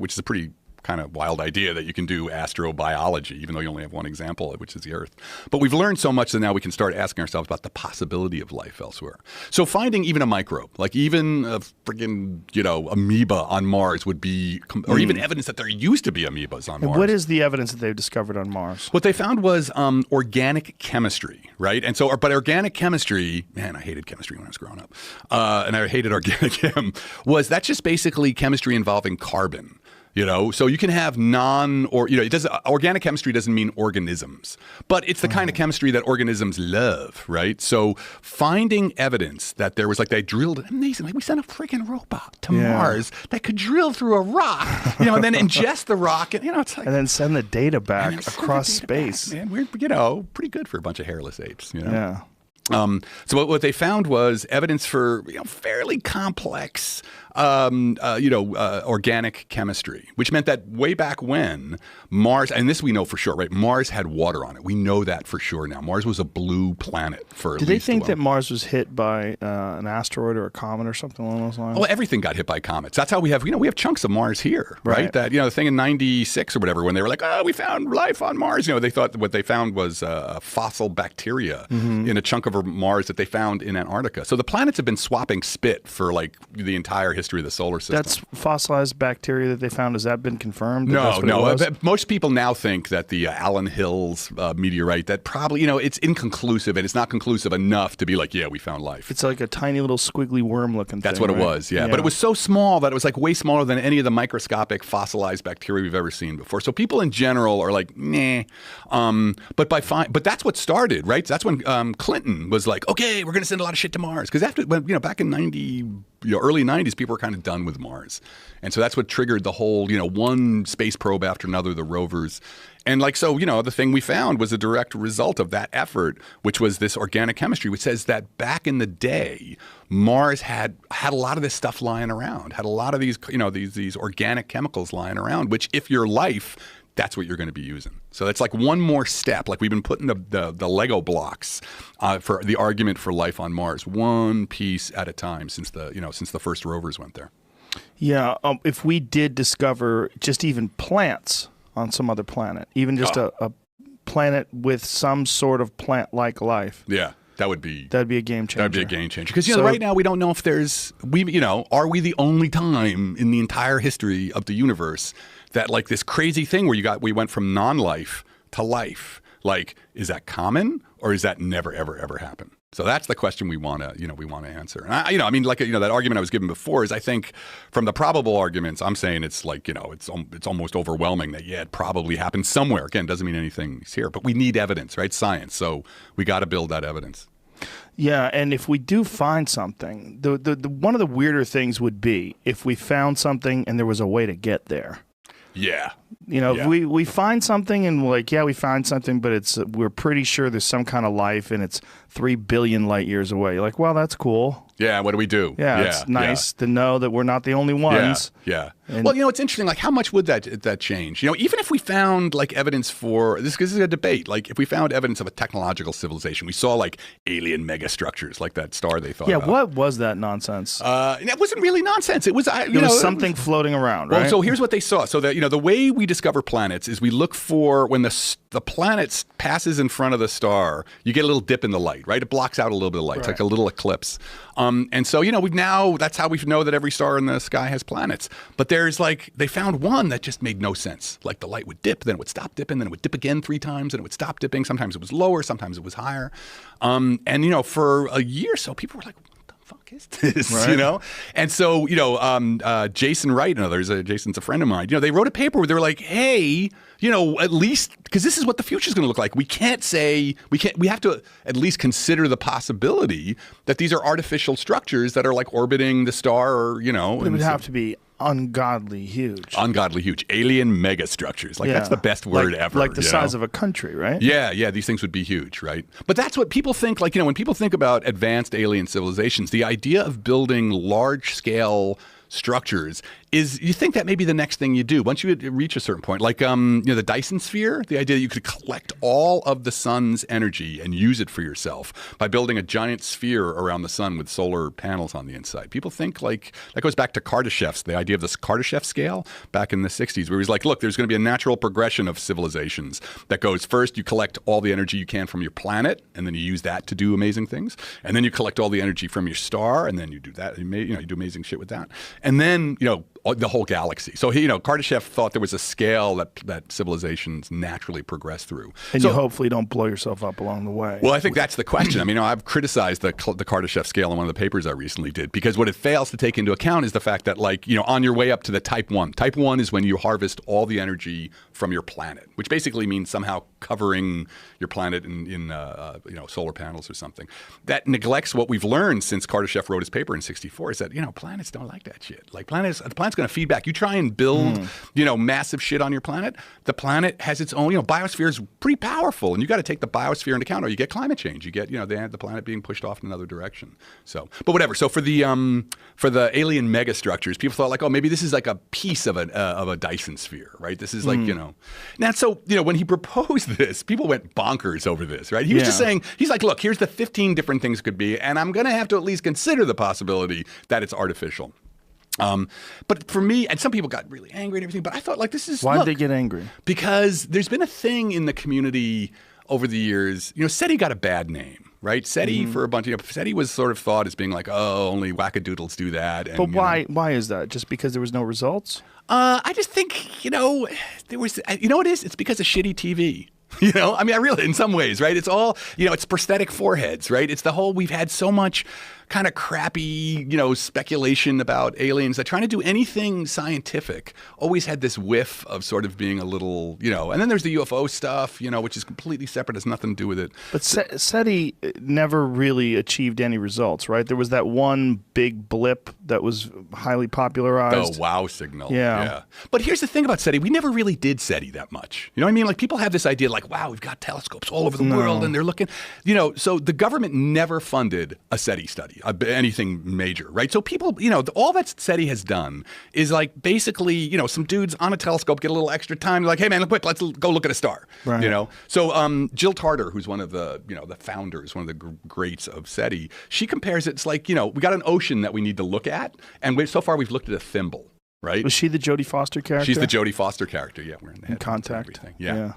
which is a pretty kind of wild idea that you can do astrobiology, even though you only have one example, which is the Earth. But we've learned so much that now we can start asking ourselves about the possibility of life elsewhere. So finding even a microbe, like even a friggin', amoeba on Mars would be, or even evidence that there used to be amoebas on Mars. What is the evidence that they've discovered on Mars? What they found was organic chemistry, right? And so, but organic chemistry, man, I hated chemistry when I was growing up. And I hated organic chem, that's just basically chemistry involving carbon. So you can have organic chemistry doesn't mean organisms, but it's the kind of chemistry that organisms love, right? So finding evidence that there was they drilled amazing, we sent a freaking robot to Mars that could drill through a rock, and then ingest the rock, and it's like, and then send the data back across space. Man, we're pretty good for a bunch of hairless apes, Yeah. So what they found was evidence for fairly complex organic chemistry, which meant that way back when Mars, and this we know for sure, right? Mars had water on it. We know that for sure now. Mars was a blue planet for at least. Did they think that Mars was hit by an asteroid or a comet or something along those lines? Well, everything got hit by comets. That's how we have, we have chunks of Mars here, right? That, the thing in 96 or whatever, when they were like, oh, we found life on Mars. They thought what they found was fossil bacteria in a chunk of Mars that they found in Antarctica. So the planets have been swapping spit for the entire history of the solar system. That's fossilized bacteria that they found. Has that been confirmed? No. Most people now think that the Allen Hills meteorite, that probably, it's inconclusive, and it's not conclusive enough to be like, yeah, we found life. It's like a tiny little squiggly worm-looking thing. That's what it was, yeah. But it was so small that it was way smaller than any of the microscopic fossilized bacteria we've ever seen before. So people in general are like, nah. But that's what started, right? That's when Clinton was like, okay, we're going to send a lot of shit to Mars. Because back in early 90s, people were kind of done with Mars. And so that's what triggered the whole, one space probe after another, the rovers. And the thing we found was a direct result of that effort, which was this organic chemistry, which says that back in the day, Mars had a lot of this stuff lying around, had a lot of these, these organic chemicals lying around, which if you're life, that's what you're going to be using. So that's one more step. We've been putting the Lego blocks for the argument for life on Mars, one piece at a time since the first rovers went there. Yeah, if we did discover just even plants on some other planet, even just a planet with some sort of plant-like life. Yeah. That'd be a game changer. That'd be a game changer. Because right now we don't know if are we the only time in the entire history of the universe that this crazy thing where we went from non-life to life. Is that common, or is that never ever ever happen? So that's the question we want to answer. And that argument I was given before is, I think from the probable arguments, I'm saying it's it's almost overwhelming that it probably happened somewhere. Again, doesn't mean anything's here, but we need evidence, right? Science. So we got to build that evidence. Yeah, and if we do find something, the one of the weirder things would be if we found something and there was a way to get there. Yeah. If we find something and we found something, but we're pretty sure there's some kind of life and it's 3 billion light years away. You're like, well, that's cool. Yeah, what do we do? Yeah, it's nice to know that we're not the only ones. Yeah. Well, it's interesting. How much would that change? Even if we found evidence for this, because this is a debate. If we found evidence of a technological civilization, we saw alien megastructures, like that star they thought about. Yeah, what was that nonsense? It wasn't really nonsense. It was there was something floating around, right? Well, so here's what they saw. So that the way we discover planets is we look for when the planet passes in front of the star, you get a little dip in the light, right? It blocks out a little bit of light. Right. It's like a little eclipse. And so, that's how we know that every star in the sky has planets. But there's they found one that just made no sense. The light would dip, then it would stop dipping, then it would dip again 3 times, and it would stop dipping. Sometimes it was lower, sometimes it was higher. And for a year or so, people were like, what the fuck is this? Right. And so, Jason Wright and others, Jason's a friend of mine, they wrote a paper where they were like, hey, at least, because this is what the future is going to look like. We have to at least consider the possibility that these are artificial structures that are orbiting the star, or, But it would have to be ungodly huge. Ungodly huge. Alien megastructures. That's the best word ever. Like the size of a country, right? Yeah, these things would be huge, right? But that's what people think, when people think about advanced alien civilizations, the idea of building large-scale structures is you think that may be the next thing you do once you reach a certain point, like the Dyson sphere, the idea that you could collect all of the sun's energy and use it for yourself by building a giant sphere around the sun with solar panels on the inside. People think like that goes back to Kardashev's, the idea of this Kardashev scale back in the 60s, where he's like, look, there's going to be a natural progression of civilizations that goes first, you collect all the energy you can from your planet, and then you use that to do amazing things, and then you collect all the energy from your star, and then you do that, you do amazing shit with that, and then the whole galaxy. So Kardashev thought there was a scale that civilizations naturally progress through. And you hopefully don't blow yourself up along the way. Well, I think that's the question. I mean, I've criticized the Kardashev scale in one of the papers I recently did, because what it fails to take into account is the fact that, on your way up to the type 1. Type 1 is when you harvest all the energy from your planet, which basically means somehow covering your planet in solar panels or something. That neglects what we've learned since Kardashev wrote his paper in '64, is that planets don't like that shit. Like the planet's going to feed back. You try and build massive shit on your planet. The planet has its own. Biosphere is pretty powerful, and you got to take the biosphere into account, or you get climate change. You get the planet being pushed off in another direction. So, but whatever. So for the alien megastructures, people thought like, oh, maybe this is like a piece of a Dyson sphere, right? This is like Now, so when he proposed this, people went bonkers over this, right? He was just saying, he's like, look, here's the 15 different things it could be, and I'm going to have to at least consider the possibility that it's artificial. But for me, and some people got really angry and everything, but I thought like this is why did they get angry? Because there's been a thing in the community over the years. SETI got a bad name, right? SETI for a bunch of SETI was sort of thought as being like, oh, only wackadoodles do that. And, but why is that? Just because there was no results? I just think there was. What it is? It's because of shitty TV. I mean, I really, in some ways, right? It's all, it's prosthetic foreheads, right? It's the whole, we've had so much kind of crappy, speculation about aliens that trying to do anything scientific always had this whiff of sort of being a little, and then there's the UFO stuff, which is completely separate, has nothing to do with it. But SETI never really achieved any results, right? There was that one big blip that was highly popularized. The wow signal. Yeah. But here's the thing about SETI. We never really did SETI that much. You know what I mean? Like people have this idea like, wow, we've got telescopes all over the world and they're looking, so the government never funded a SETI study. Anything major, right? So people, all that SETI has done is like basically, some dudes on a telescope get a little extra time. They're like, hey man, quick, let's go look at a star. Right. So Jill Tarter, who's one of the, the founders, one of the greats of SETI, she compares it, it's like, we got an ocean that we need to look at, and so far we've looked at a thimble. Right? Was she the Jodie Foster character? She's the Jodie Foster character. Yeah, we're in the head. Contact. Yeah.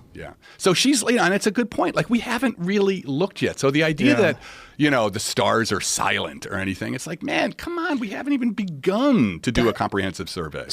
So she's, and it's a good point. Like we haven't really looked yet. So the idea that, the stars are silent or anything, it's like, man, come on, we haven't even begun to do a comprehensive survey.